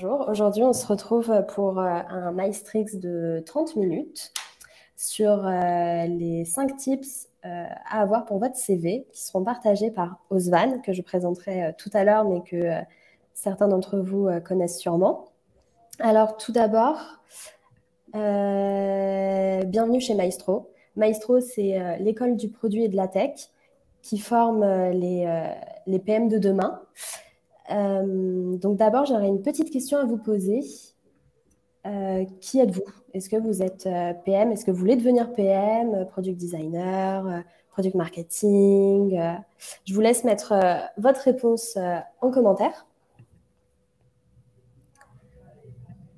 Bonjour, aujourd'hui on se retrouve pour un MyStrix de 30 minutes sur les 5 tips à avoir pour votre CV qui seront partagés par Ozvan, que je présenterai tout à l'heure, mais que certains d'entre vous connaissent sûrement. Alors tout d'abord, bienvenue chez Maestro. Maestro, c'est l'école du produit et de la tech qui forme les PM de demain. Donc d'abord, j'aurais une petite question à vous poser. Qui êtes-vous? Est-ce que vous êtes PM? Est-ce que vous voulez devenir PM, product designer, product marketing? Je vous laisse mettre votre réponse en commentaire.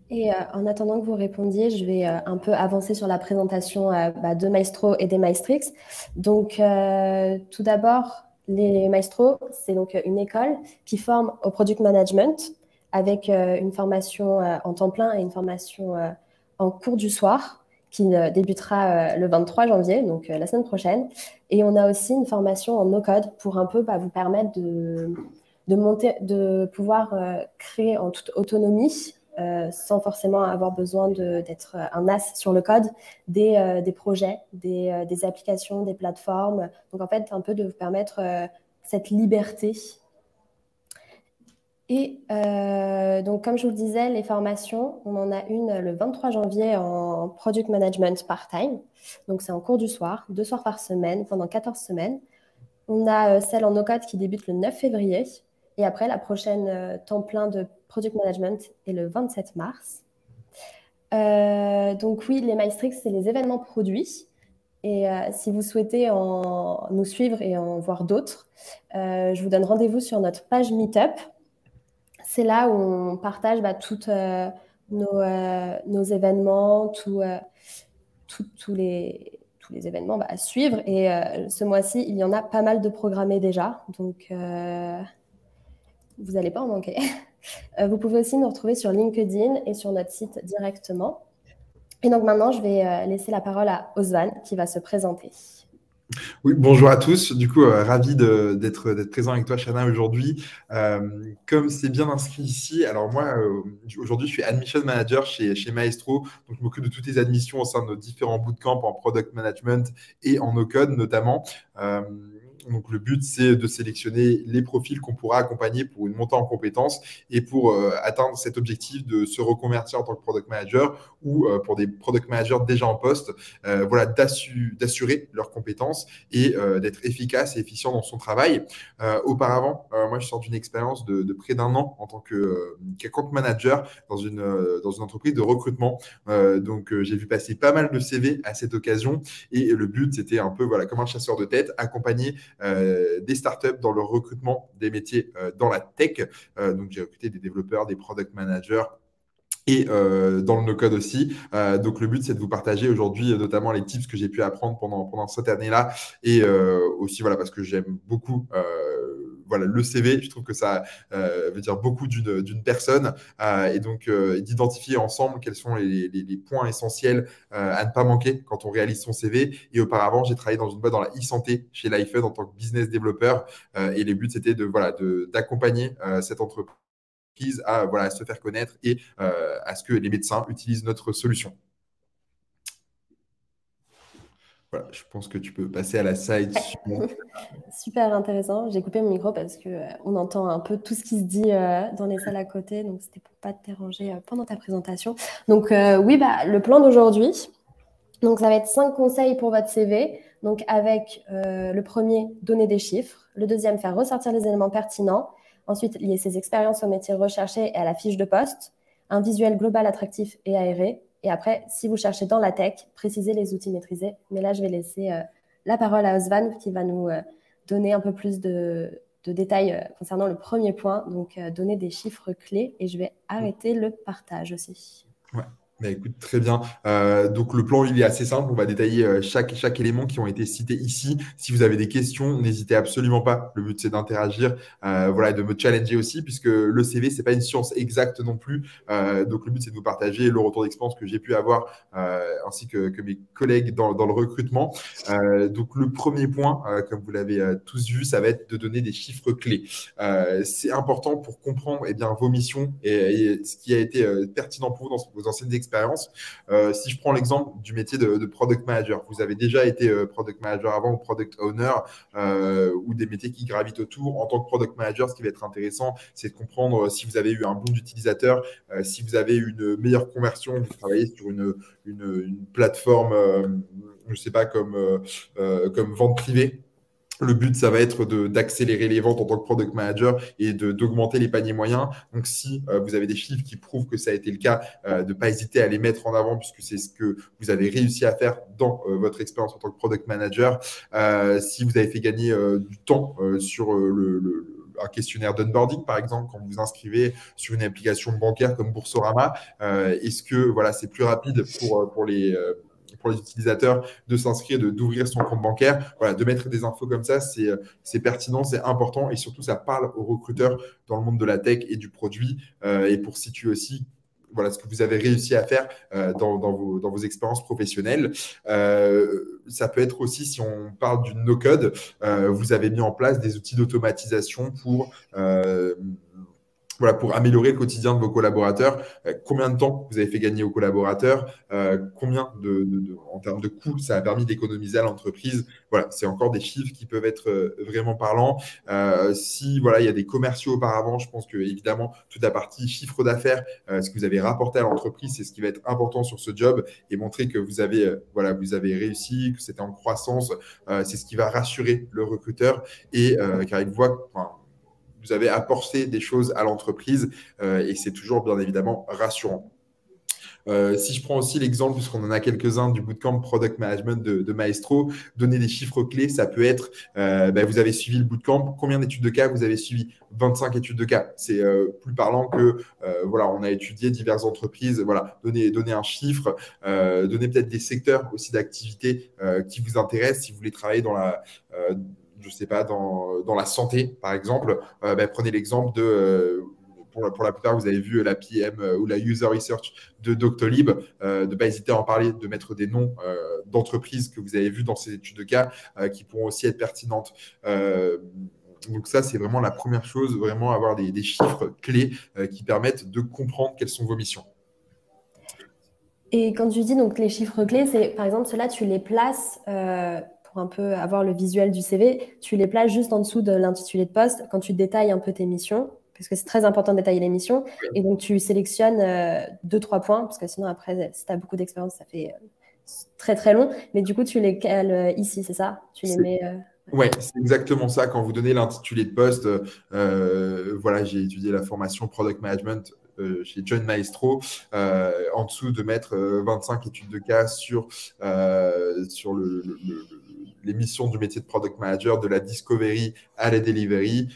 Et en attendant que vous répondiez, je vais un peu avancer sur la présentation de Maestro et des Maestrix. Donc, tout d'abord, les Maestro, c'est donc une école qui forme au product management avec une formation en temps plein et une formation en cours du soir qui débutera le 23 janvier, donc la semaine prochaine. Et on a aussi une formation en no-code pour un peu vous permettre de pouvoir créer en toute autonomie sans forcément avoir besoin d'être un as sur le code, des projets, des applications, des plateformes. Donc, en fait, un peu de vous permettre cette liberté. Et donc, comme je vous le disais, les formations, on en a une le 23 janvier en Product Management part-time. Donc, c'est en cours du soir, 2 soirs par semaine, pendant 14 semaines. On a celle en no-code qui débute le 9 février. Et après, la prochaine temps plein de Product Management est le 27 mars. Donc oui, les MyStrix, c'est les événements produits. Et si vous souhaitez nous suivre et en voir d'autres, je vous donne rendez-vous sur notre page Meetup. C'est là où on partage tous nos événements, tous les événements à suivre. Et ce mois-ci, il y en a pas mal de programmés déjà. Donc, vous n'allez pas en manquer. Vous pouvez aussi nous retrouver sur LinkedIn et sur notre site directement. Et donc maintenant, je vais laisser la parole à Ozvan qui va se présenter. Oui, bonjour à tous. Du coup, ravi d'être présent avec toi, Shana, aujourd'hui. Comme c'est bien inscrit ici, alors moi, aujourd'hui, je suis Admission Manager chez Maestro. Donc, je m'occupe de toutes les admissions au sein de nos différents bootcamps en Product Management et en no-code notamment. Donc, le but, c'est de sélectionner les profils qu'on pourra accompagner pour une montée en compétences et pour atteindre cet objectif de se reconvertir en tant que Product Manager ou pour des Product Managers déjà en poste, voilà, d'assurer leurs compétences et d'être efficace et efficient dans son travail. Auparavant, moi, je sors d'une expérience de près d'un an en tant qu'account manager dans une entreprise de recrutement. Donc, j'ai vu passer pas mal de CV à cette occasion et le but, c'était un peu comme un chasseur de tête, accompagner des startups dans le recrutement des métiers dans la tech. Donc, j'ai recruté des développeurs, des product managers, et dans le no-code aussi. Donc, le but, c'est de vous partager aujourd'hui notamment les tips que j'ai pu apprendre pendant cette année-là. Et aussi, voilà, parce que j'aime beaucoup le CV. Je trouve que ça veut dire beaucoup d'une personne. Et donc, d'identifier ensemble quels sont les points essentiels à ne pas manquer quand on réalise son CV. Et auparavant, j'ai travaillé dans une boîte dans la e-santé chez Lifeud en tant que business développeur. Et le but, c'était d'accompagner cette entreprise à se faire connaître et à ce que les médecins utilisent notre solution. Voilà, je pense que tu peux passer à la slide suivante. Super intéressant. J'ai coupé mon micro parce qu'on entend un peu tout ce qui se dit dans les salles à côté. Donc, c'était pour ne pas te déranger pendant ta présentation. Donc, oui, le plan d'aujourd'hui. Donc, ça va être 5 conseils pour votre CV. Donc, avec le premier, donner des chiffres. Le deuxième, faire ressortir les éléments pertinents. Ensuite, lier ses expériences au métier recherché et à la fiche de poste. Un visuel global attractif et aéré. Et après, si vous cherchez dans la tech, précisez les outils maîtrisés. Mais là, je vais laisser la parole à Ozvan qui va nous donner un peu plus de détails concernant le premier point. Donc, donner des chiffres clés. Et je vais arrêter le partage aussi. Ouais. Bah, écoute, très bien. Donc le plan, il est assez simple. On va détailler chaque élément qui ont été cités ici. Si vous avez des questions, n'hésitez absolument pas. Le but, c'est d'interagir, voilà, et de me challenger aussi, puisque le CV, c'est pas une science exacte non plus. Donc le but, c'est de vous partager le retour d'expérience que j'ai pu avoir, ainsi que mes collègues dans le recrutement. Donc le premier point, comme vous l'avez tous vu, ça va être de donner des chiffres clés. C'est important pour comprendre eh bien, vos missions et ce qui a été pertinent pour vous dans vos anciennes expériences. Si je prends l'exemple du métier de product manager, vous avez déjà été product manager avant ou product owner ou des métiers qui gravitent autour. En tant que product manager, ce qui va être intéressant, c'est de comprendre si vous avez eu un bon utilisateur, si vous avez une meilleure conversion, vous travaillez sur une plateforme, je ne sais pas, comme vente privée. Le but, ça va être d'accélérer les ventes en tant que product manager et d'augmenter les paniers moyens. Donc, si vous avez des chiffres qui prouvent que ça a été le cas, de ne pas hésiter à les mettre en avant puisque c'est ce que vous avez réussi à faire dans votre expérience en tant que product manager. Si vous avez fait gagner du temps sur un questionnaire d'onboarding, par exemple, quand vous vous inscrivez sur une application bancaire comme Boursorama, est-ce que voilà, c'est plus rapide pour les utilisateurs de s'inscrire, d'ouvrir son compte bancaire, voilà, de mettre des infos comme ça, c'est pertinent, c'est important et surtout ça parle aux recruteurs dans le monde de la tech et du produit et pour situer aussi voilà ce que vous avez réussi à faire dans vos expériences professionnelles. Ça peut être aussi, si on parle du no-code, vous avez mis en place des outils d'automatisation voilà, pour améliorer le quotidien de vos collaborateurs. Combien de temps vous avez fait gagner aux collaborateurs, combien en termes de coûts ça a permis d'économiser à l'entreprise. Voilà, c'est encore des chiffres qui peuvent être vraiment parlants. Si voilà, il y a des commerciaux auparavant, je pense que évidemment toute la partie chiffre d'affaires, ce que vous avez rapporté à l'entreprise, c'est ce qui va être important sur ce job et montrer que vous avez voilà, vous avez réussi, que c'était en croissance. C'est ce qui va rassurer le recruteur et car il voit vous avez apporté des choses à l'entreprise et c'est toujours bien évidemment rassurant. Si je prends aussi l'exemple, puisqu'on en a quelques-uns du bootcamp Product Management de Maestro, donner des chiffres clés, ça peut être, vous avez suivi le bootcamp, combien d'études de cas vous avez suivi? 25 études de cas. C'est plus parlant que, voilà, on a étudié diverses entreprises, voilà, donner un chiffre, donner peut-être des secteurs aussi d'activité qui vous intéressent, si vous voulez travailler dans je ne sais pas, dans la santé, par exemple, prenez l'exemple de pour la plupart, vous avez vu la PM ou la User Research de Doctolib, de ne pas hésiter à en parler, de mettre des noms d'entreprises que vous avez vues dans ces études de cas qui pourront aussi être pertinentes. Donc ça, c'est vraiment la première chose, vraiment avoir des chiffres clés qui permettent de comprendre quelles sont vos missions. Et quand tu dis donc les chiffres clés, c'est par exemple ceux-là, tu les places pour un peu avoir le visuel du CV, tu les places juste en dessous de l'intitulé de poste quand tu détailles un peu tes missions, parce que c'est très important de détailler les missions. Et donc tu sélectionnes 2-3 points, parce que sinon après, si tu as beaucoup d'expérience, ça fait très très long. Mais du coup, tu les cales ici, c'est ça? Tu les mets. Ouais, c'est exactement ça. Quand vous donnez l'intitulé de poste, voilà, j'ai étudié la formation Product Management chez John Maestro. En dessous, de mettre 25 études de cas sur les missions du métier de Product Manager, de la discovery à la delivery.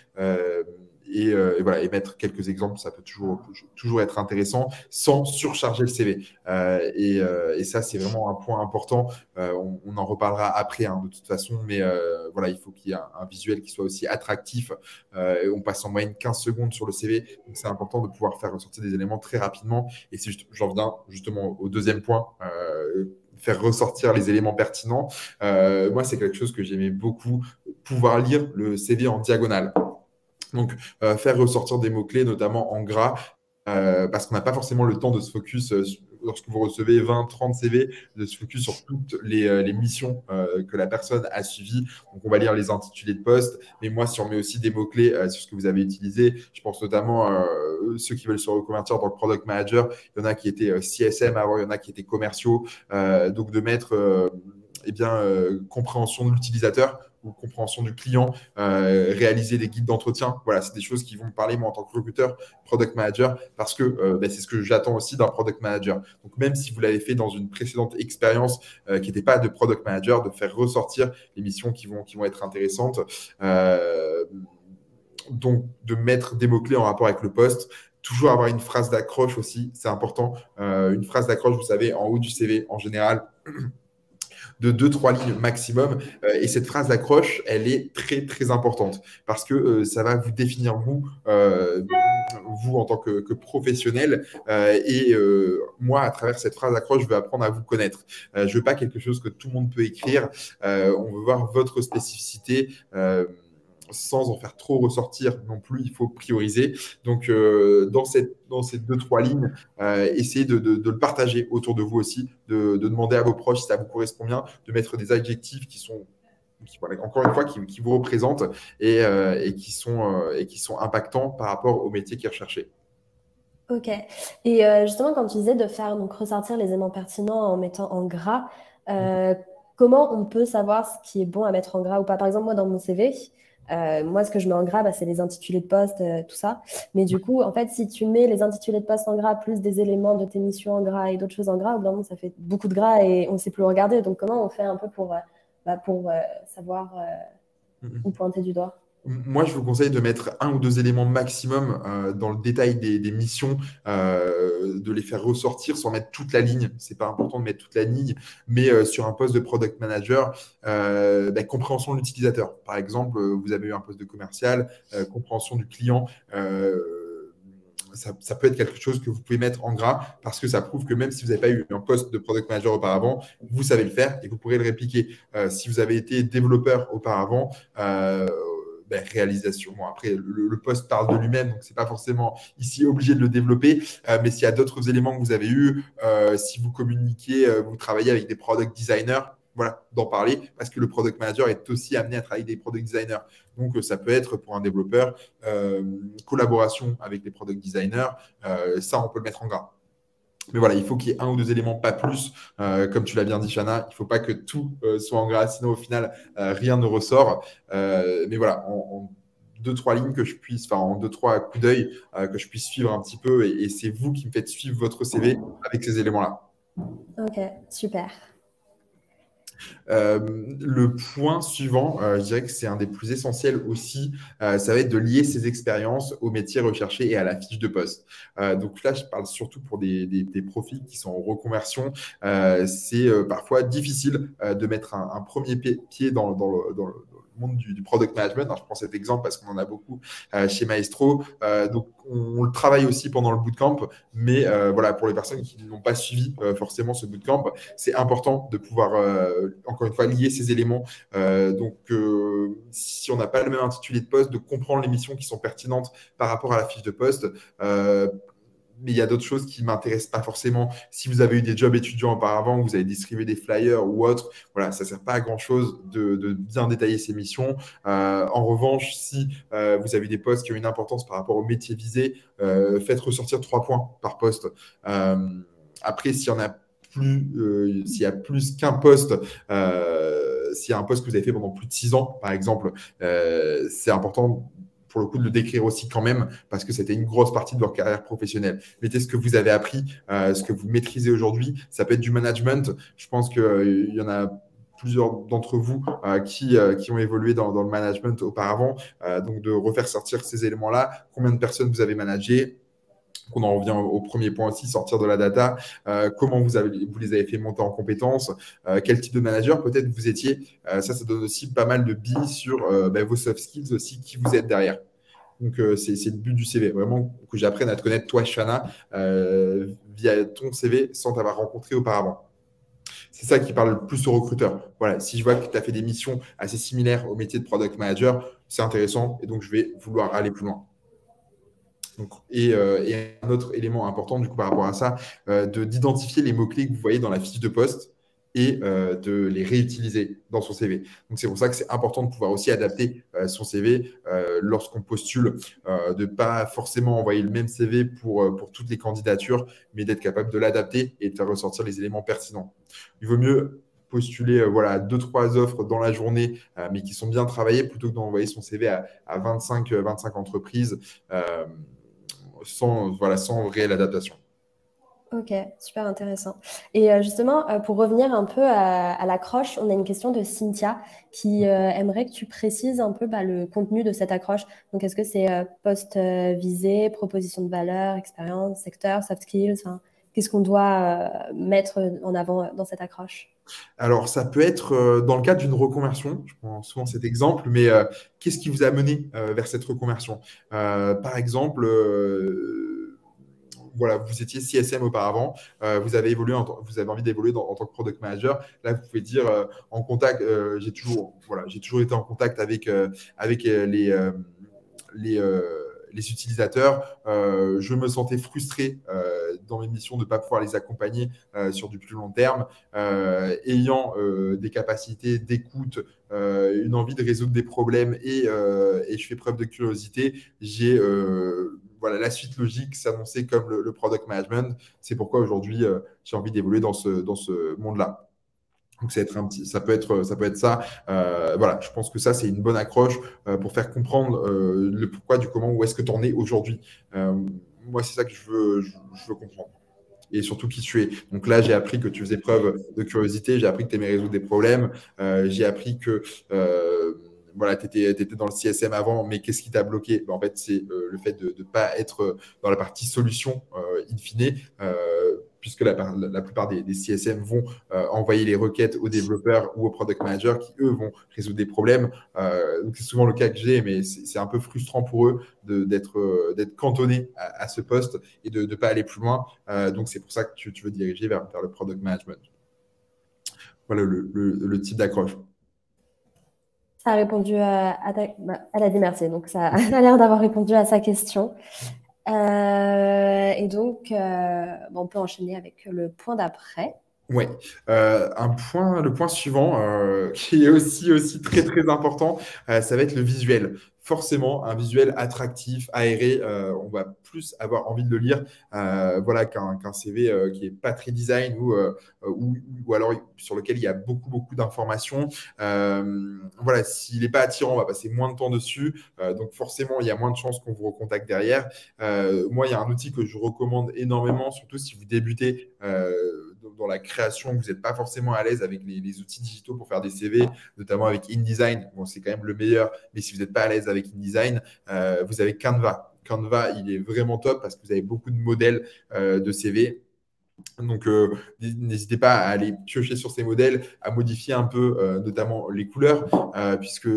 Et voilà, et mettre quelques exemples, ça peut toujours être intéressant sans surcharger le CV. Et ça, c'est vraiment un point important. On en reparlera après, hein, de toute façon, mais voilà, il faut qu'il y ait un visuel qui soit aussi attractif. On passe en moyenne 15 secondes sur le CV, donc c'est important de pouvoir faire ressortir des éléments très rapidement. Et j'en viens justement au deuxième point. Faire ressortir les éléments pertinents. Moi, c'est quelque chose que j'aimais beaucoup, pouvoir lire le CV en diagonale. Donc, faire ressortir des mots-clés, notamment en gras, parce qu'on n'a pas forcément le temps de se focus, lorsque vous recevez 20, 30 CV, de se focus sur toutes les missions que la personne a suivies. Donc, on va lire les intitulés de poste. Mais moi, si on met aussi des mots-clés sur ce que vous avez utilisé, je pense notamment ceux qui veulent se reconvertir en tant que product manager, il y en a qui étaient CSM avant, il y en a qui étaient commerciaux. Donc, de mettre compréhension de l'utilisateur ou compréhension du client, réaliser des guides d'entretien. Voilà, c'est des choses qui vont me parler, moi, en tant que recruteur, product manager, parce que c'est ce que j'attends aussi d'un product manager. Donc, même si vous l'avez fait dans une précédente expérience qui n'était pas de product manager, de faire ressortir les missions qui vont être intéressantes. Donc, de mettre des mots-clés en rapport avec le poste, Toujours avoir une phrase d'accroche aussi, c'est important. Une phrase d'accroche, vous savez, en haut du CV en général, de 2-3 lignes maximum. Et cette phrase d'accroche, elle est très, très importante parce que ça va vous définir vous en tant que professionnel. Moi, à travers cette phrase d'accroche, je veux apprendre à vous connaître. Je ne veux pas quelque chose que tout le monde peut écrire. On veut voir votre spécificité. Sans en faire trop ressortir non plus, il faut prioriser. Donc, dans ces 2-3 lignes, essayez de le partager autour de vous aussi, de demander à vos proches si ça vous correspond bien, de mettre des adjectifs voilà, encore une fois, qui vous représentent et qui sont impactants par rapport au métier qui est recherché. Ok. Et justement, quand tu disais de faire donc ressortir les éléments pertinents en mettant en gras, comment on peut savoir ce qui est bon à mettre en gras ou pas? Par exemple, moi, dans mon CV, moi, ce que je mets en gras, bah, c'est les intitulés de poste, tout ça. Mais du coup, en fait, si tu mets les intitulés de poste en gras, plus des éléments de tes missions en gras et d'autres choses en gras, au bout d'un moment, ça fait beaucoup de gras et on ne sait plus regarder. Donc, comment on fait un peu pour savoir où pointer du doigt? Moi, je vous conseille de mettre 1 ou 2 éléments maximum dans le détail des missions, de les faire ressortir sans mettre toute la ligne. C'est pas important de mettre toute la ligne, mais sur un poste de product manager, compréhension de l'utilisateur. Par exemple, vous avez eu un poste de commercial, compréhension du client. Ça peut être quelque chose que vous pouvez mettre en gras parce que ça prouve que même si vous n'avez pas eu un poste de product manager auparavant, vous savez le faire et vous pourrez le répliquer. Si vous avez été développeur auparavant, réalisation. Bon, après, le poste parle de lui-même, donc ce n'est pas forcément ici obligé de le développer. Mais s'il y a d'autres éléments que vous avez eus, si vous communiquez, vous travaillez avec des product designers, voilà, d'en parler parce que le product manager est aussi amené à travailler avec des product designers. Donc, ça peut être pour un développeur, collaboration avec les product designers, ça, on peut le mettre en gras. Mais voilà, il faut qu'il y ait 1 ou 2 éléments, pas plus. Comme tu l'as bien dit, Shana, il ne faut pas que tout soit en gras, sinon au final, rien ne ressort. Mais voilà, en 2-3 lignes que je puisse, enfin en 2-3 coups d'œil que je puisse suivre un petit peu. Et c'est vous qui me faites suivre votre CV avec ces éléments-là. Ok, super. Le point suivant, je dirais que c'est un des plus essentiels aussi, ça va être de lier ces expériences au métier recherché et à la fiche de poste. Donc là, je parle surtout pour des profils qui sont en reconversion. C'est parfois difficile de mettre un premier pied dans le monde du product management. Alors, je prends cet exemple parce qu'on en a beaucoup chez Maestro. Donc, on le travaille aussi pendant le bootcamp, mais voilà, pour les personnes qui n'ont pas suivi forcément ce bootcamp, c'est important de pouvoir, encore une fois, lier ces éléments. Si on n'a pas le même intitulé de poste, de comprendre les missions qui sont pertinentes par rapport à la fiche de poste. Mais il y a d'autres choses qui ne m'intéressent pas forcément. Si vous avez eu des jobs étudiants auparavant, vous avez distribué des flyers ou autre, voilà, ça ne sert pas à grand-chose de bien détailler ces missions. En revanche, si vous avez des postes qui ont une importance par rapport au métier visé, faites ressortir 3 points par poste. Après, s'il y a plus qu'un poste, s'il y a un poste que vous avez fait pendant plus de 6 ans, par exemple, c'est important pour le coup de le décrire aussi quand même, parce que c'était une grosse partie de votre carrière professionnelle. Mettez ce que vous avez appris, ce que vous maîtrisez aujourd'hui. Ça peut être du management. Je pense qu'il y en a plusieurs d'entre vous qui ont évolué dans le management auparavant. Donc, de refaire sortir ces éléments-là. Combien de personnes vous avez managé? On en revient au premier point aussi, sortir de la data. Comment vous les avez fait monter en compétences, quel type de manager peut-être vous étiez. Ça donne aussi pas mal de billes sur vos soft skills aussi, qui vous êtes derrière. Donc, c'est le but du CV, vraiment que j'apprenne à te connaître, toi, Shana, via ton CV sans t'avoir rencontré auparavant. C'est ça qui parle le plus aux recruteurs. Voilà, si je vois que tu as fait des missions assez similaires au métier de product manager, c'est intéressant et donc je vais vouloir aller plus loin. Donc, et un autre élément important du coup par rapport à ça, d'identifier les mots-clés que vous voyez dans la fiche de poste et de les réutiliser dans son CV. Donc, c'est pour ça que c'est important de pouvoir aussi adapter son CV lorsqu'on postule, de ne pas forcément envoyer le même CV pour toutes les candidatures, mais d'être capable de l'adapter et de faire ressortir les éléments pertinents. Il vaut mieux postuler 2-3 offres dans la journée, mais qui sont bien travaillées, plutôt que d'envoyer son CV à 25 entreprises sans réelle adaptation. Ok, super intéressant. Et justement, pour revenir un peu à l'accroche, on a une question de Cynthia qui aimerait que tu précises un peu le contenu de cette accroche. Donc, est-ce que c'est poste visé, proposition de valeur, expérience, secteur, soft skills, enfin, qu'est-ce qu'on doit mettre en avant dans cette accroche? Alors, ça peut être dans le cadre d'une reconversion, je prends souvent cet exemple, mais qu'est-ce qui vous a mené vers cette reconversion? Par exemple, voilà, vous étiez CSM auparavant, vous avez évolué vous avez envie d'évoluer en tant que product manager. Là, vous pouvez dire en contact, j'ai toujours été en contact avec les utilisateurs. Je me sentais frustré dans mes missions de ne pas pouvoir les accompagner sur du plus long terme. Ayant des capacités d'écoute, une envie de résoudre des problèmes et je fais preuve de curiosité, j'ai voilà, la suite logique s'annonçait comme le product management. C'est pourquoi aujourd'hui, j'ai envie d'évoluer dans ce monde-là. Donc, ça peut être ça. Voilà, je pense que ça, c'est une bonne accroche pour faire comprendre le pourquoi du comment, où est-ce que tu en es aujourd'hui. Euh, Moi, c'est ça que je veux comprendre. Et surtout qui tu es. Donc là, j'ai appris que tu faisais preuve de curiosité, j'ai appris que tu aimais résoudre des problèmes, j'ai appris que voilà, tu étais dans le CSM avant, mais qu'est-ce qui t'a bloqué? En fait, c'est le fait de ne pas être dans la partie solution in fine, puisque la plupart des CSM vont envoyer les requêtes aux développeurs ou aux product managers qui, eux, vont résoudre des problèmes. Donc, c'est souvent le cas que j'ai, mais c'est un peu frustrant pour eux d'être cantonné à ce poste et de ne pas aller plus loin. Donc, c'est pour ça que tu veux diriger vers le product management. Voilà le type d'accroche. Ça a répondu elle a dit merci, donc ça a l'air d'avoir répondu à sa question. Et donc, on peut enchaîner avec le point d'après. Ouais, le point suivant qui est aussi très très important, ça va être le visuel. Forcément, un visuel attractif, aéré, on va plus avoir envie de le lire, voilà, qu'un CV qui est pas très design ou alors sur lequel il y a beaucoup d'informations. Voilà, s'il n'est pas attirant, on va passer moins de temps dessus, donc forcément, il y a moins de chances qu'on vous recontacte derrière. Moi, il y a un outil que je recommande énormément, surtout si vous débutez dans la création, vous n'êtes pas forcément à l'aise avec les outils digitaux pour faire des CV, notamment avec InDesign. Bon, c'est quand même le meilleur, mais si vous n'êtes pas à l'aise avec InDesign, vous avez Canva. Canva, il est vraiment top parce que vous avez beaucoup de modèles de CV. Donc, n'hésitez pas à aller piocher sur ces modèles, à modifier un peu, notamment les couleurs, puisque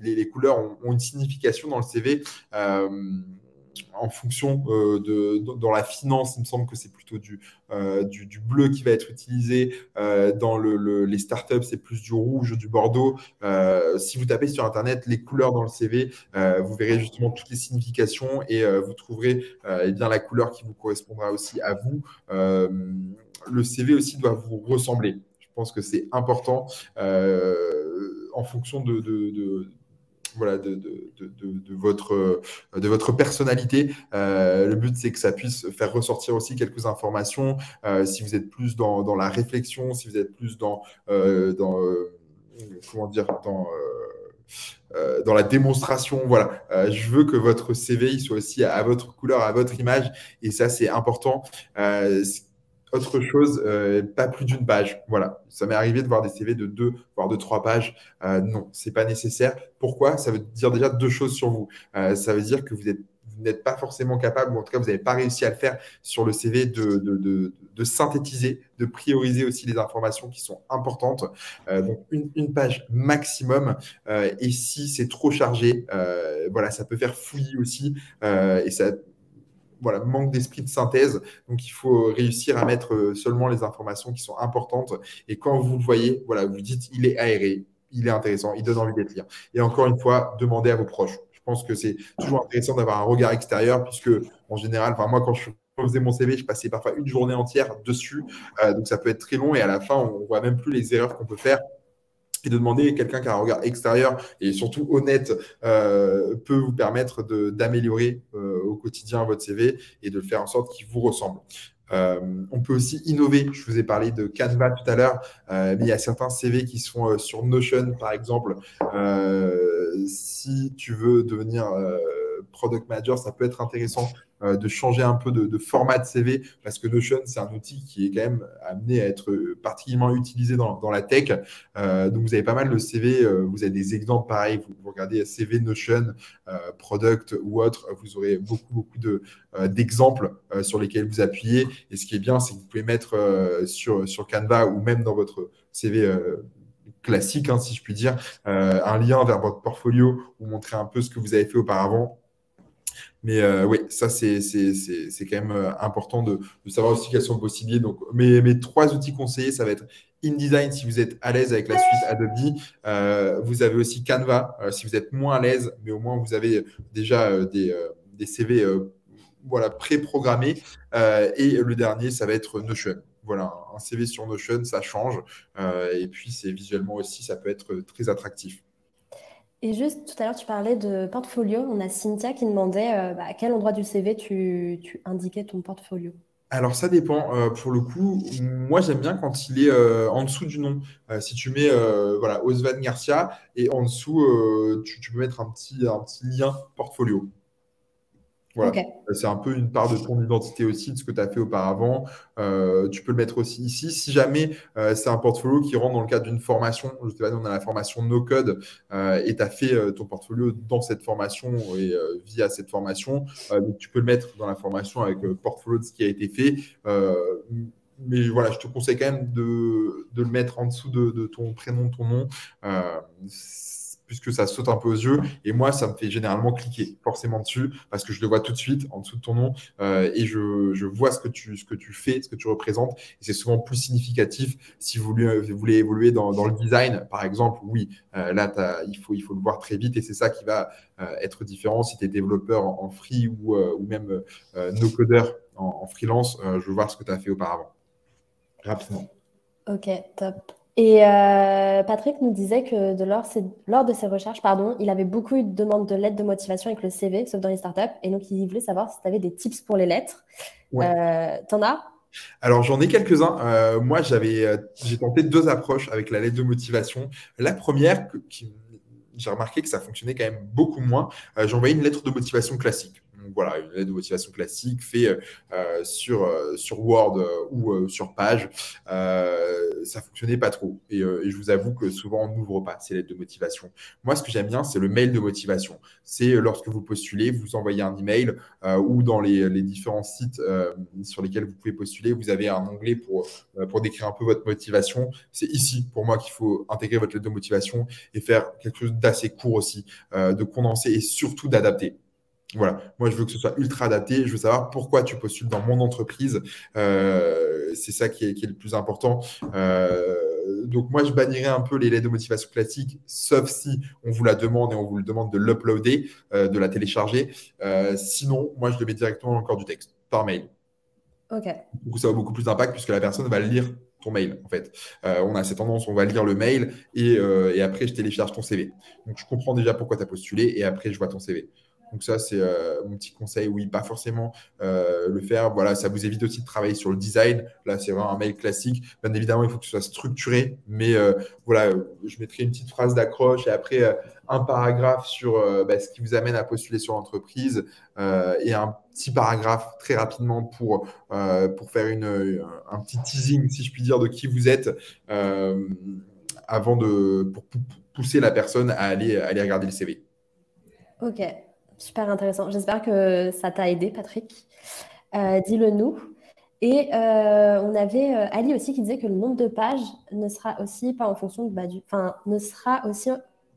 les couleurs ont une signification dans le CV. En fonction dans la finance, il me semble que c'est plutôt du bleu qui va être utilisé. Dans les startups, c'est plus du rouge, du bordeaux. Si vous tapez sur Internet les couleurs dans le CV, vous verrez justement toutes les significations et vous trouverez eh bien, la couleur qui vous correspondra aussi à vous. Le CV aussi doit vous ressembler. Je pense que c'est important en fonction voilà, de votre personnalité. Le but, c'est que ça puisse faire ressortir aussi quelques informations. Si vous êtes plus dans la réflexion, si vous êtes plus comment dire, dans la démonstration, voilà. Je veux que votre CV il soit aussi à votre couleur, à votre image, et ça, c'est important. Autre chose, pas plus d'une page. Voilà, ça m'est arrivé de voir des CV de 2, voire de 3 pages. Non, c'est pas nécessaire. Pourquoi? Ça veut dire déjà deux choses sur vous. Ça veut dire que vous n'êtes pas forcément capable, ou en tout cas, vous n'avez pas réussi à le faire sur le CV de synthétiser, de prioriser aussi les informations qui sont importantes. Donc, une page maximum. Et si c'est trop chargé, voilà, ça peut faire fouillis aussi. Et ça voilà, manque d'esprit de synthèse. Donc, il faut réussir à mettre seulement les informations qui sont importantes. Et quand vous le voyez, voilà, vous dites, il est aéré, il est intéressant, il donne envie d'être lire. Et encore une fois, demandez à vos proches. Je pense que c'est toujours intéressant d'avoir un regard extérieur, puisque en général, moi, quand je faisais mon CV, je passais parfois une journée entière dessus. Donc, ça peut être très long et à la fin, on ne voit même plus les erreurs qu'on peut faire et de demander à quelqu'un qui a un regard extérieur et surtout honnête peut vous permettre d'améliorer au quotidien votre CV et de le faire en sorte qu'il vous ressemble. On peut aussi innover. Je vous ai parlé de Canva tout à l'heure, mais il y a certains CV qui sont sur Notion, par exemple. Si tu veux devenir product manager, ça peut être intéressant de changer un peu de format de CV parce que Notion, c'est un outil qui est quand même amené à être particulièrement utilisé dans la tech. Donc, vous avez pas mal de CV. Vous avez des exemples pareils. Vous regardez CV Notion, Product ou autre. Vous aurez beaucoup d'exemples sur lesquels vous appuyez. Et ce qui est bien, c'est que vous pouvez mettre sur Canva ou même dans votre CV classique, hein, si je puis dire, un lien vers votre portfolio ou montrer un peu ce que vous avez fait auparavant. Mais oui, ça, c'est quand même important de savoir aussi quels sont vos ciblés. Donc, mes trois outils conseillés, ça va être InDesign si vous êtes à l'aise avec la suite Adobe. Vous avez aussi Canva si vous êtes moins à l'aise, mais au moins vous avez déjà des CV voilà, pré-programmés. Et le dernier, ça va être Notion. Voilà, un CV sur Notion, ça change. Et puis, c'est visuellement aussi, ça peut être très attractif. Et juste tout à l'heure, tu parlais de portfolio. On a Cynthia qui demandait à quel endroit du CV tu indiquais ton portfolio. Alors, ça dépend. Pour le coup, moi, j'aime bien quand il est en dessous du nom. Si tu mets voilà, Osvan Garcia et en dessous, tu peux mettre un petit lien portfolio. Ok. Voilà. C'est un peu une part de ton identité aussi, de ce que tu as fait auparavant. Tu peux le mettre aussi ici. Si jamais c'est un portfolio qui rentre dans le cadre d'une formation, je sais pas, nous, on a la formation No Code et tu as fait ton portfolio dans cette formation et via cette formation, donc tu peux le mettre dans la formation avec portfolio de ce qui a été fait. Mais voilà, je te conseille quand même de le mettre en dessous de ton prénom, ton nom. Euh, puisque ça saute un peu aux yeux. Et moi, ça me fait généralement cliquer forcément dessus parce que je le vois tout de suite en dessous de ton nom et je vois ce que tu fais, ce que tu représentes. Et c'est souvent plus significatif si vous voulez évoluer dans le design, par exemple. Oui, là, il faut le voir très vite et c'est ça qui va être différent si tu es développeur en free ou même no-codeur en freelance. Je veux voir ce que tu as fait auparavant, rapidement. Ok, top. Et Patrick nous disait que lors de ses recherches, pardon, il avait beaucoup eu de demandes de lettres de motivation avec le CV, sauf dans les startups. Et donc, il voulait savoir si tu avais des tips pour les lettres. Ouais. T'en as? Alors, j'en ai quelques-uns. Moi, j'ai tenté deux approches avec la lettre de motivation. La première, j'ai remarqué que ça fonctionnait quand même beaucoup moins. J'ai envoyé une lettre de motivation classique. Donc, voilà, une lettre de motivation classique faite sur Word ou sur page. Ça fonctionnait pas trop. Et je vous avoue que souvent, on n'ouvre pas ces lettres de motivation. Moi, ce que j'aime bien, c'est le mail de motivation. C'est lorsque vous postulez, vous envoyez un email ou dans les différents sites sur lesquels vous pouvez postuler, vous avez un onglet pour décrire un peu votre motivation. C'est ici, pour moi, qu'il faut intégrer votre lettre de motivation et faire quelque chose d'assez court aussi, de condenser et surtout d'adapter. Voilà, moi je veux que ce soit ultra adapté. Je veux savoir pourquoi tu postules dans mon entreprise. C'est ça qui est le plus important. Donc moi je bannirais un peu les lettres de motivation classiques, sauf si on vous la demande et on vous le demande de l'uploader, de la télécharger. Sinon, moi je le mets directement dans le corps du texte, par mail. Ok. Du coup, ça a beaucoup plus d'impact puisque la personne va lire ton mail, en fait. On a cette tendance, on va lire le mail et après, je télécharge ton CV. Donc, je comprends déjà pourquoi tu as postulé et après, je vois ton CV. Donc, ça, c'est mon petit conseil. Oui, pas forcément le faire. Voilà, ça vous évite aussi de travailler sur le design. Là, c'est vraiment un mail classique. Bien évidemment, il faut que ce soit structuré, mais voilà, je mettrai une petite phrase d'accroche et après, un paragraphe sur ce qui vous amène à postuler sur l'entreprise et un petit paragraphe très rapidement pour faire un petit teasing, si je puis dire, de qui vous êtes pour pousser la personne à aller regarder le CV. Ok. Super intéressant. J'espère que ça t'a aidé, Patrick. Dis-le nous. Et on avait Ali aussi qui disait que le nombre de pages ne sera aussi pas en fonction enfin, ne sera aussi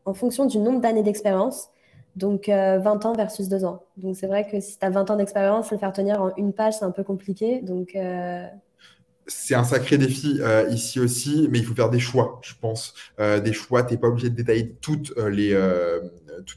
en fonction du nombre d'années d'expérience. Donc 20 ans versus 2 ans. Donc c'est vrai que si tu as 20 ans d'expérience, le faire tenir en une page, c'est un peu compliqué. Donc C'est un sacré défi ici aussi, mais il faut faire des choix, je pense. Des choix, tu n'es pas obligé de détailler toutes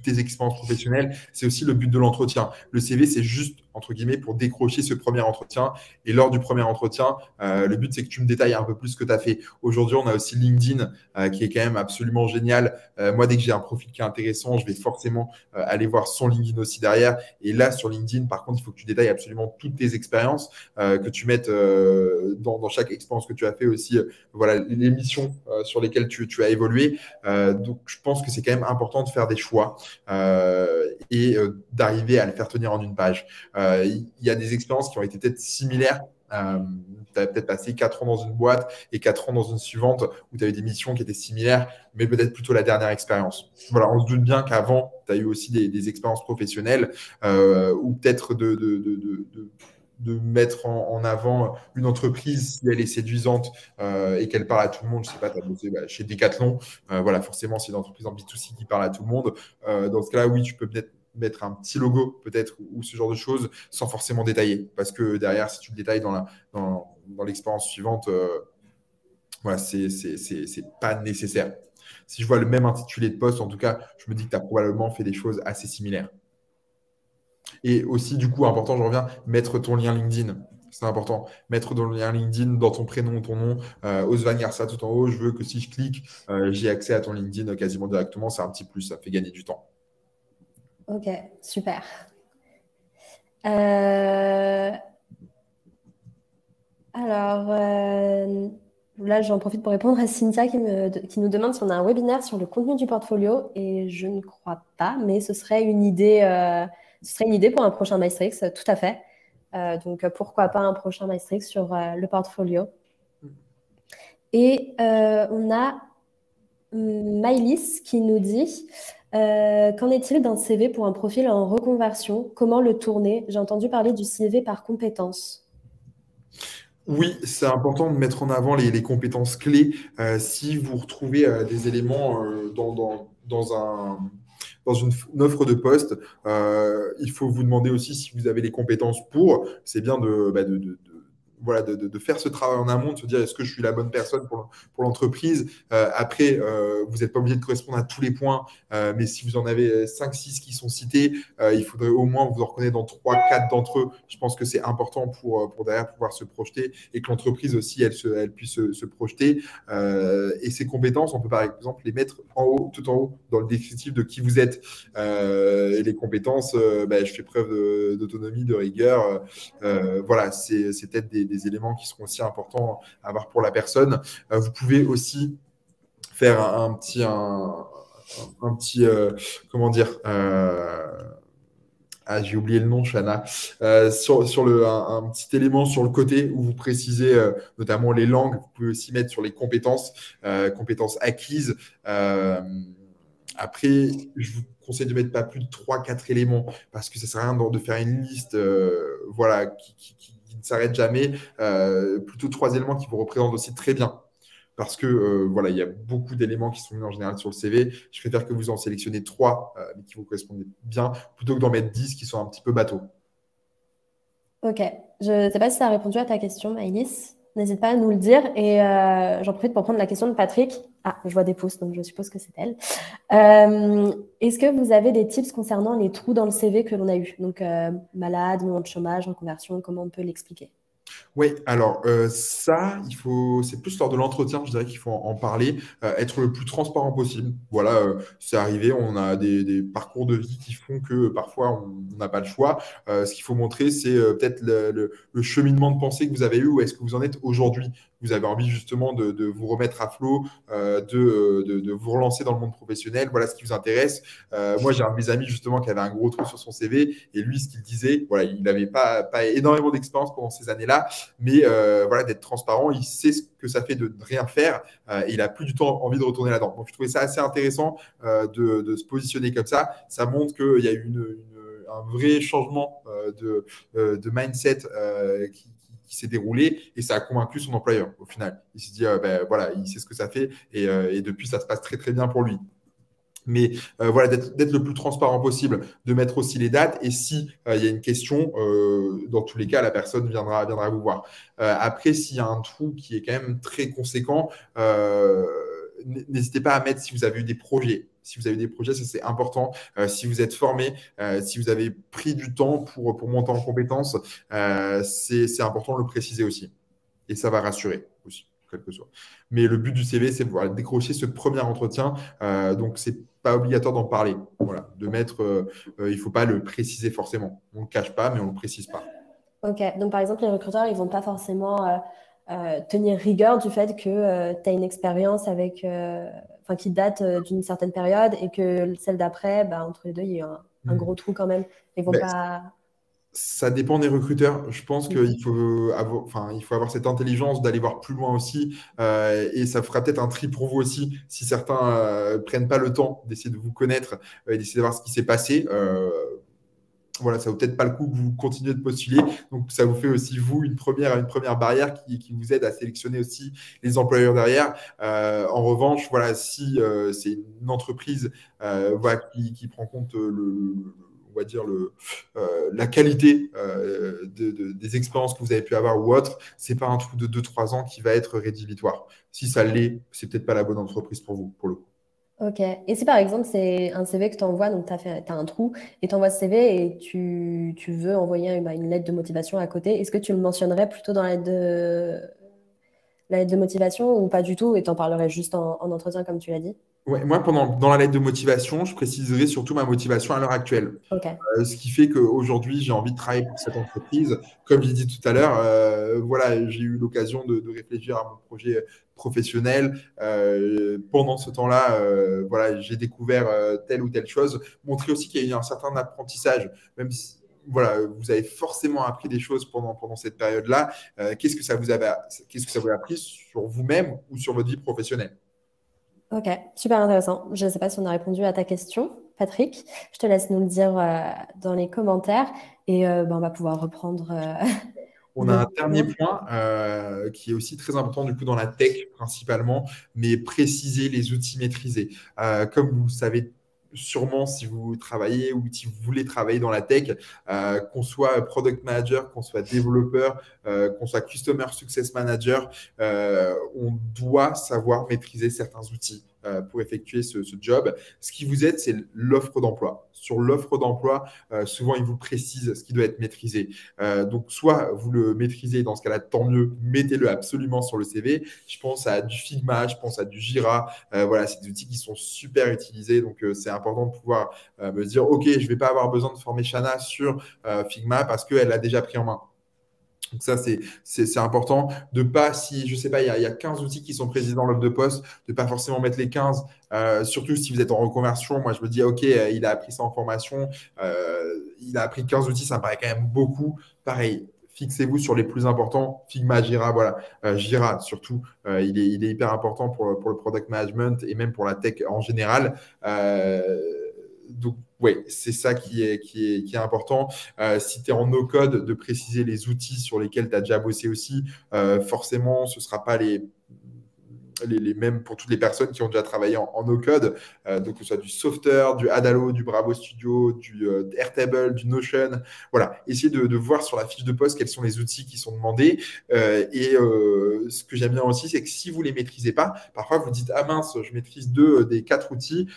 tes expériences professionnelles. C'est aussi le but de l'entretien. Le CV, c'est juste, entre guillemets, pour décrocher ce premier entretien. Et lors du premier entretien, le but, c'est que tu me détailles un peu plus ce que tu as fait. Aujourd'hui, on a aussi LinkedIn qui est quand même absolument génial. Moi, dès que j'ai un profil qui est intéressant, je vais forcément aller voir son LinkedIn aussi derrière. Et là, sur LinkedIn, par contre, il faut que tu détailles absolument toutes tes expériences, que tu mettes dans chaque expérience que tu as fait aussi, voilà, les missions sur lesquelles tu as évolué. Donc, je pense que c'est quand même important de faire des choix et d'arriver à le faire tenir en une page. il y a des expériences qui ont été peut-être similaires. Tu as peut-être passé 4 ans dans une boîte et 4 ans dans une suivante où tu as eu des missions qui étaient similaires, mais peut-être plutôt la dernière expérience. Voilà, on se doute bien qu'avant, tu as eu aussi des expériences professionnelles ou peut-être de mettre en avant une entreprise si elle est séduisante et qu'elle parle à tout le monde. Je sais pas, tu as bossé chez Decathlon. Voilà, forcément, c'est une entreprise en B2C qui parle à tout le monde. Dans ce cas-là, oui, tu peux peut-être mettre un petit logo peut-être ou ce genre de choses sans forcément détailler. Parce que derrière, si tu le détailles dans l'expérience suivante, voilà, c'est pas nécessaire. Si je vois le même intitulé de poste, en tout cas, je me dis que tu as probablement fait des choses assez similaires. Et aussi, du coup, important, je reviens, mettre ton lien LinkedIn. C'est important. Mettre ton lien LinkedIn dans ton prénom, ton nom, Osvan Garça tout en haut. Je veux que si je clique, j'ai accès à ton LinkedIn quasiment directement. C'est un petit plus, ça fait gagner du temps. Ok, super. Alors, là, j'en profite pour répondre à Cynthia qui nous demande si on a un webinaire sur le contenu du portfolio. Et je ne crois pas, mais ce serait une idée pour un prochain Maestrix, tout à fait. Donc, pourquoi pas un prochain Maestrix sur le portfolio. Et on a Maïlis qui nous dit qu'en est-il d'un CV pour un profil en reconversion? Comment le tourner? J'ai entendu parler du CV par compétences. Oui, c'est important de mettre en avant les compétences clés. Si vous retrouvez des éléments dans une offre de poste, il faut vous demander aussi si vous avez les compétences pour. C'est bien voilà, de faire ce travail en amont, de se dire est-ce que je suis la bonne personne pour l'entreprise. Après, vous n'êtes pas obligé de correspondre à tous les points, mais si vous en avez 5-6 qui sont cités, il faudrait au moins vous en reconnaître dans 3-4 d'entre eux. Je pense que c'est important pour derrière pouvoir se projeter et que l'entreprise aussi, elle puisse se projeter. Et ces compétences, on peut par exemple les mettre tout en haut, dans le descriptif de qui vous êtes. Et les compétences, je fais preuve d'autonomie, de rigueur. Voilà, c'est peut-être des éléments qui seront aussi importants à avoir pour la personne. Vous pouvez aussi faire un petit comment dire j'ai oublié le nom, Chana. Un petit élément sur le côté où vous précisez notamment les langues. Vous pouvez aussi mettre sur les compétences acquises. Après, je vous conseille de mettre pas plus de 3-4 éléments parce que ça sert à rien de faire une liste voilà, qui ne s'arrête jamais. Plutôt 3 éléments qui vous représentent aussi très bien. Parce que voilà, il y a beaucoup d'éléments qui sont mis en général sur le CV. Je préfère que vous en sélectionnez 3 mais qui vous correspondent bien, plutôt que d'en mettre 10 qui sont un petit peu bateaux. Ok, je ne sais pas si ça a répondu à ta question, Maïlis. N'hésite pas à nous le dire. Et j'en profite pour prendre la question de Patrick. Ah, je vois des pouces, donc je suppose que c'est elle. Est-ce que vous avez des tips concernant les trous dans le CV que l'on a eu? Donc, malade, moment de chômage, reconversion, comment on peut l'expliquer? Oui, alors c'est plus lors de l'entretien, je dirais qu'il faut en parler, être le plus transparent possible. Voilà, c'est arrivé, on a des parcours de vie qui font que parfois on n'a pas le choix. Ce qu'il faut montrer, c'est peut-être le cheminement de pensée que vous avez eu, où est-ce que vous en êtes aujourd'hui. Vous avez envie justement de vous remettre à flot, de vous relancer dans le monde professionnel. Voilà ce qui vous intéresse. Moi, j'ai un de mes amis justement qui avait un gros trou sur son CV et lui, ce qu'il disait, voilà, il n'avait pas énormément d'expérience pendant ces années-là, mais voilà, d'être transparent, il sait ce que ça fait de ne rien faire et il n'a plus du tout envie de retourner là-dedans. Donc, je trouvais ça assez intéressant de se positionner comme ça. Ça montre qu'il y a eu un vrai changement de mindset qui s'est déroulé et ça a convaincu son employeur au final. Il s'est dit, voilà, il sait ce que ça fait et depuis, ça se passe très, très bien pour lui. Mais voilà, d'être le plus transparent possible, de mettre aussi les dates. Et si il y a une question, dans tous les cas, la personne viendra vous voir. Après, s'il y a un trou qui est quand même très conséquent, n'hésitez pas à mettre si vous avez eu des projets. Si vous avez des projets, ça c'est important. Si vous êtes formé, si vous avez pris du temps pour monter en compétences, c'est important de le préciser aussi. Et ça va rassurer aussi, quel que soit. Mais le but du CV, c'est de pouvoir décrocher ce premier entretien. Donc, c'est pas obligatoire d'en parler. Voilà, de mettre, il ne faut pas le préciser forcément. On ne le cache pas, mais on ne le précise pas. Ok, donc par exemple, les recruteurs, ils ne vont pas forcément tenir rigueur du fait que tu as une expérience qui date d'une certaine période et que celle d'après, entre les deux, il y a eu un gros trou quand même. Ils vont Mais pas. Ça dépend des recruteurs. Je pense Mhm. qu'il faut avoir, enfin, il faut avoir cette intelligence d'aller voir plus loin aussi. Et ça fera peut-être un tri pour vous aussi si certains ne prennent pas le temps d'essayer de vous connaître et d'essayer de voir ce qui s'est passé. Voilà, ça vaut peut-être pas le coup que vous continuez de postuler. Donc, ça vous fait aussi, vous, une première barrière qui vous aide à sélectionner aussi les employeurs derrière. En revanche, voilà, si c'est une entreprise voilà, qui prend compte on va dire la qualité des expériences que vous avez pu avoir ou autre, c'est pas un trou de 2 3 ans qui va être rédhibitoire. Si ça l'est, c'est peut-être pas la bonne entreprise pour vous, pour le coup. Ok. Et si par exemple c'est un CV que tu envoies, donc tu as un trou, et tu envoies ce CV et tu veux envoyer une lettre de motivation à côté, est-ce que tu le mentionnerais plutôt dans la lettre de motivation ou pas du tout et t'en parlerais juste en entretien comme tu l'as dit? Ouais, moi, dans la lettre de motivation, je préciserai surtout ma motivation à l'heure actuelle. Ok. Ce qui fait qu'aujourd'hui, j'ai envie de travailler pour cette entreprise. Comme j'ai dit tout à l'heure, voilà, j'ai eu l'occasion de réfléchir à mon projet professionnel. Pendant ce temps-là, voilà, j'ai découvert telle ou telle chose. Montrer aussi qu'il y a eu un certain apprentissage, même si voilà, vous avez forcément appris des choses pendant cette période-là. Qu'est-ce que ça vous a appris sur vous-même ou sur votre vie professionnelle? Ok, super intéressant. Je ne sais pas si on a répondu à ta question, Patrick. Je te laisse nous le dire dans les commentaires et on va pouvoir reprendre On a le un dernier point. point qui est aussi très important du coup dans la tech principalement, mais préciser les outils maîtrisés. Comme vous savez sûrement si vous travaillez ou si vous voulez travailler dans la tech, qu'on soit product manager, qu'on soit développeur, qu'on soit customer success manager, on doit savoir maîtriser certains outils pour effectuer ce job. Ce qui vous aide, c'est l'offre d'emploi. Sur l'offre d'emploi, souvent, il vous précise ce qui doit être maîtrisé. Donc, soit vous le maîtrisez, dans ce cas-là, tant mieux, mettez-le absolument sur le CV. Je pense à du Figma, je pense à du Jira. Voilà, c'est des outils qui sont super utilisés. Donc, c'est important de pouvoir me dire, OK, je ne vais pas avoir besoin de former Shana sur Figma parce qu'elle l'a déjà pris en main. Donc ça, c'est important de pas, si je sais pas, il y a 15 outils qui sont précisés dans l'offre de poste, de pas forcément mettre les 15, surtout si vous êtes en reconversion. Moi, je me dis, OK, il a appris ça en formation, il a appris 15 outils, ça me paraît quand même beaucoup. Pareil, fixez-vous sur les plus importants. Figma, Jira, voilà. Jira, surtout, il est hyper important pour le product management et même pour la tech en général. Donc, oui, c'est ça qui est important. Si tu es en no-code, de préciser les outils sur lesquels tu as déjà bossé aussi. Forcément, ce ne sera pas les mêmes pour toutes les personnes qui ont déjà travaillé en no-code. Donc, que ce soit du Softer, du Adalo, du Bravo Studio, du Airtable, du Notion. Voilà, essayez de voir sur la fiche de poste quels sont les outils qui sont demandés. Ce que j'aime bien aussi, c'est que si vous ne les maîtrisez pas, parfois vous dites, ah mince, je maîtrise 2 des 4 outils.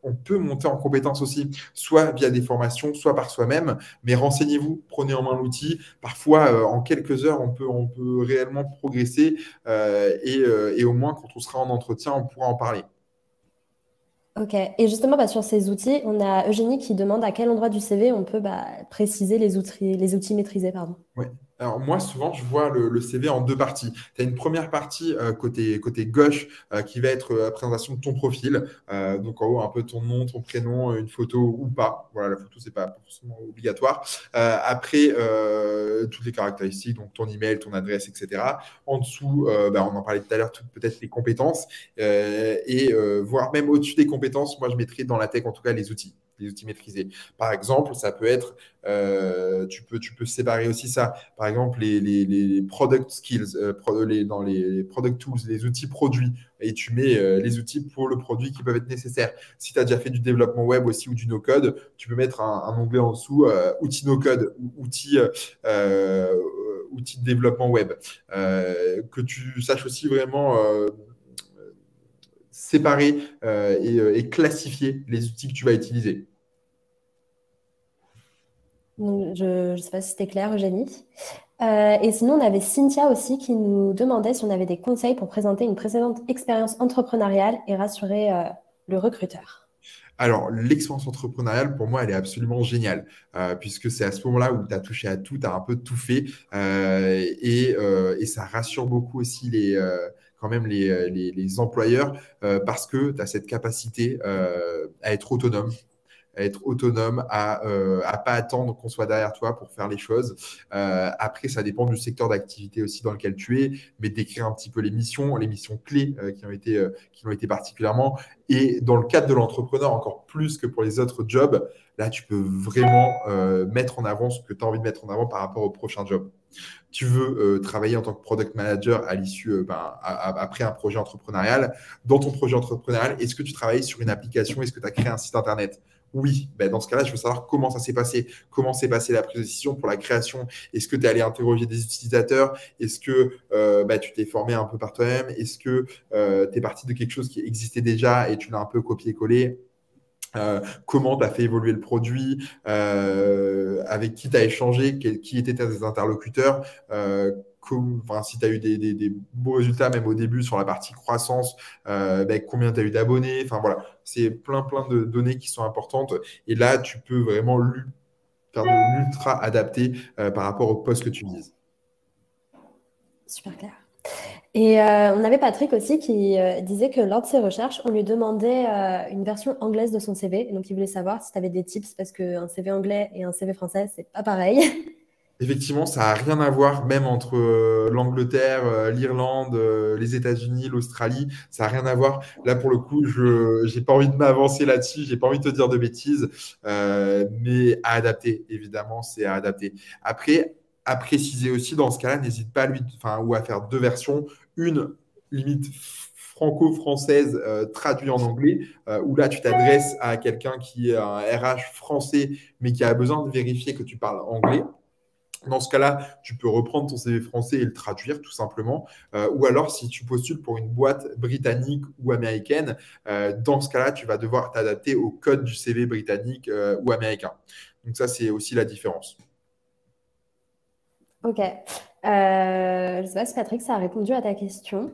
On peut monter en compétence aussi, soit via des formations, soit par soi-même. Mais renseignez-vous, prenez en main l'outil. Parfois, en quelques heures, on peut réellement progresser et au moins, quand on sera en entretien, on pourra en parler. Ok. Et justement, sur ces outils, on a Eugénie qui demande à quel endroit du CV on peut préciser les outils maîtrisés, pardon. Ouais. Alors moi, souvent, je vois le CV en 2 parties. Tu as une première partie côté gauche qui va être la présentation de ton profil. Donc en haut, un peu ton nom, ton prénom, une photo ou pas. Voilà, la photo, c'est pas forcément obligatoire. Après, toutes les caractéristiques, donc ton email, ton adresse, etc. En dessous, on en parlait tout à l'heure, peut-être les compétences. Voire même au-dessus des compétences, moi, je mettrais dans la tech, en tout cas, les outils maîtrisés. Par exemple, ça peut être, tu peux séparer aussi ça. Par exemple, les product skills, dans les product tools, les outils produits, et tu mets les outils pour le produit qui peuvent être nécessaires. Si tu as déjà fait du développement web aussi ou du no-code, tu peux mettre un onglet en dessous, outils no-code ou outils de développement web. Que tu saches aussi vraiment séparer et classifier les outils que tu vas utiliser. Donc, je ne sais pas si c'était clair, Eugénie. Et sinon, on avait Cynthia aussi qui nous demandait si on avait des conseils pour présenter une précédente expérience entrepreneuriale et rassurer le recruteur. Alors, l'expérience entrepreneuriale, pour moi, elle est absolument géniale, puisque c'est à ce moment-là où tu as touché à tout, tu as un peu tout fait, et ça rassure beaucoup aussi quand même les employeurs, parce que tu as cette capacité à être autonome, à être autonome, à pas attendre qu'on soit derrière toi pour faire les choses. Après, ça dépend du secteur d'activité aussi dans lequel tu es, mais d'écrire un petit peu les missions clés qui ont été particulièrement. Et dans le cadre de l'entrepreneur, encore plus que pour les autres jobs, là, tu peux vraiment mettre en avant ce que tu as envie de mettre en avant par rapport au prochain job. Tu veux travailler en tant que product manager à l'issue, après un projet entrepreneurial. Dans ton projet entrepreneurial, est-ce que tu travailles sur une application? Est-ce que tu as créé un site internet? Oui, ben dans ce cas-là, je veux savoir comment ça s'est passé, comment s'est passée la prise de décision pour la création. Est-ce que tu es allé interroger des utilisateurs? Est-ce que tu t'es formé un peu par toi-même? Est-ce que tu es parti de quelque chose qui existait déjà et tu l'as un peu copié-collé? Comment tu as fait évoluer le produit, avec qui tu as échangé, qui étaient tes interlocuteurs, si tu as eu des beaux résultats, même au début sur la partie croissance, combien tu as eu d'abonnés. Enfin voilà, c'est plein de données qui sont importantes. Et là, tu peux vraiment faire de l'ultra adapté par rapport au poste que tu vises. Super clair. Et on avait Patrick aussi qui disait que lors de ses recherches, on lui demandait une version anglaise de son CV. Et donc, il voulait savoir si tu avais des tips parce qu'un CV anglais et un CV français, c'est pas pareil. Effectivement, ça n'a rien à voir, même entre l'Angleterre, l'Irlande, les États-Unis, l'Australie, ça n'a rien à voir. Là, pour le coup, je n'ai pas envie de m'avancer là-dessus, j'ai pas envie de te dire de bêtises, mais à adapter, évidemment, c'est à adapter. Après, à préciser aussi, dans ce cas-là, n'hésite pas à ou à faire deux versions, une limite franco-française traduite en anglais, où là, tu t'adresses à quelqu'un qui est un RH français, mais qui a besoin de vérifier que tu parles anglais. Dans ce cas-là, tu peux reprendre ton CV français et le traduire tout simplement. Ou alors, si tu postules pour une boîte britannique ou américaine, dans ce cas-là, tu vas devoir t'adapter au code du CV britannique ou américain. Donc ça, c'est aussi la différence. Ok. Je ne sais pas si Patrick, ça a répondu à ta question.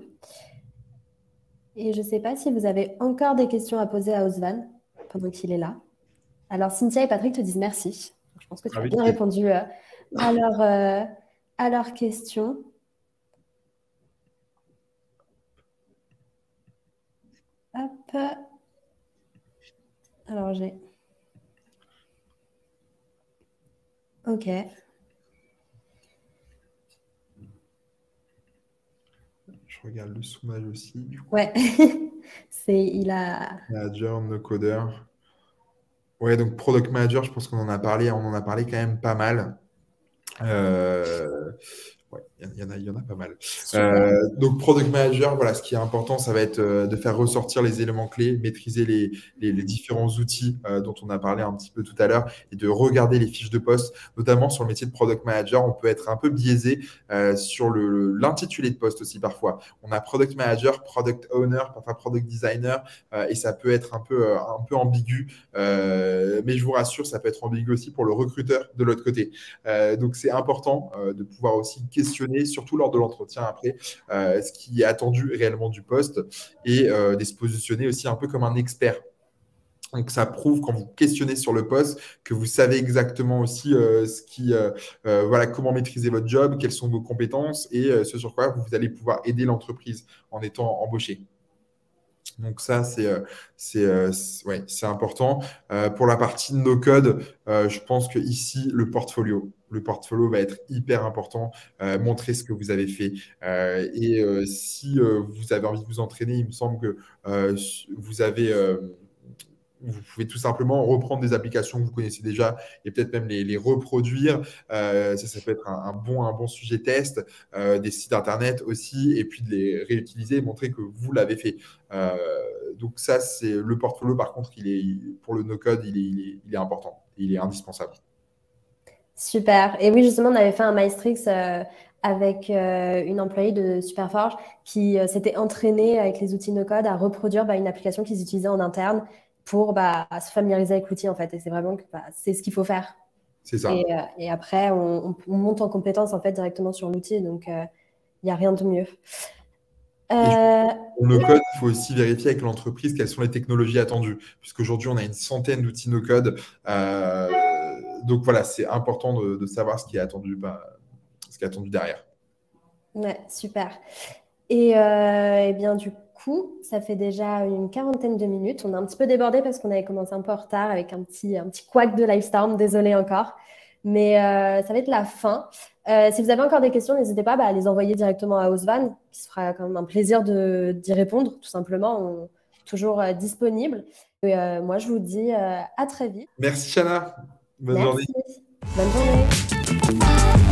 Et je ne sais pas si vous avez encore des questions à poser à Osvan pendant qu'il est là. Alors, Cynthia et Patrick te disent merci. Je pense que tu as Avec bien plaisir. répondu à leurs questions. Hop. Alors, j'ai... Ok. Je regarde le soumage aussi. Ouais. Il a... Manager, no coder. Ouais, donc product manager, je pense qu'on en a parlé, on en a parlé quand même pas mal. Ouais, il y en a pas mal. Super. Donc, product manager, voilà, ce qui est important, ça va être de faire ressortir les éléments clés, maîtriser les différents outils dont on a parlé un petit peu tout à l'heure et de regarder les fiches de poste, notamment sur le métier de product manager. On peut être un peu biaisé sur l'intitulé de poste aussi parfois. On a product manager, product owner, parfois product designer et ça peut être un peu ambigu. Mais je vous rassure, ça peut être ambigu aussi pour le recruteur de l'autre côté. Donc, c'est important de pouvoir aussi questionner, surtout lors de l'entretien après, ce qui est attendu réellement du poste et de se positionner aussi un peu comme un expert. Donc, ça prouve quand vous questionnez sur le poste que vous savez exactement aussi comment maîtriser votre job, quelles sont vos compétences et ce sur quoi vous allez pouvoir aider l'entreprise en étant embauché. Donc ça, c'est important. Pour la partie no-code, je pense que ici, le portfolio va être hyper important. Montrer ce que vous avez fait. Si vous avez envie de vous entraîner, il me semble que vous avez... vous pouvez tout simplement reprendre des applications que vous connaissez déjà et peut-être même les reproduire. Ça peut être un bon sujet test, des sites internet aussi, et puis de les réutiliser et montrer que vous l'avez fait. Donc ça, c'est le portfolio, par contre, pour le no-code, il est important, il est indispensable. Super. Et oui, justement, on avait fait un Maestrix avec une employée de Superforge qui s'était entraînée avec les outils no-code à reproduire une application qu'ils utilisaient en interne pour se familiariser avec l'outil, en fait. Et c'est vraiment que c'est ce qu'il faut faire. C'est ça. Et après, on monte en compétence, en fait, directement sur l'outil. Donc, il n'y a rien de mieux. Pour no-code, il faut aussi vérifier avec l'entreprise quelles sont les technologies attendues, puisqu'aujourd'hui, on a une centaine d'outils no-code. Donc voilà, c'est important de savoir ce qui est attendu, ce qui est attendu derrière. Ouais, super. Et bien, du coup, ça fait déjà une quarantaine de minutes. On a un petit peu débordé parce qu'on avait commencé un peu en retard avec un petit couac de Livestorm. Désolée encore. Mais ça va être la fin. Si vous avez encore des questions, n'hésitez pas à les envoyer directement à Osvan, qui se fera quand même un plaisir d'y répondre, tout simplement. On est toujours disponible. Et moi, je vous dis à très vite. Merci, Chana. Bonne journée. Merci. Bonne journée.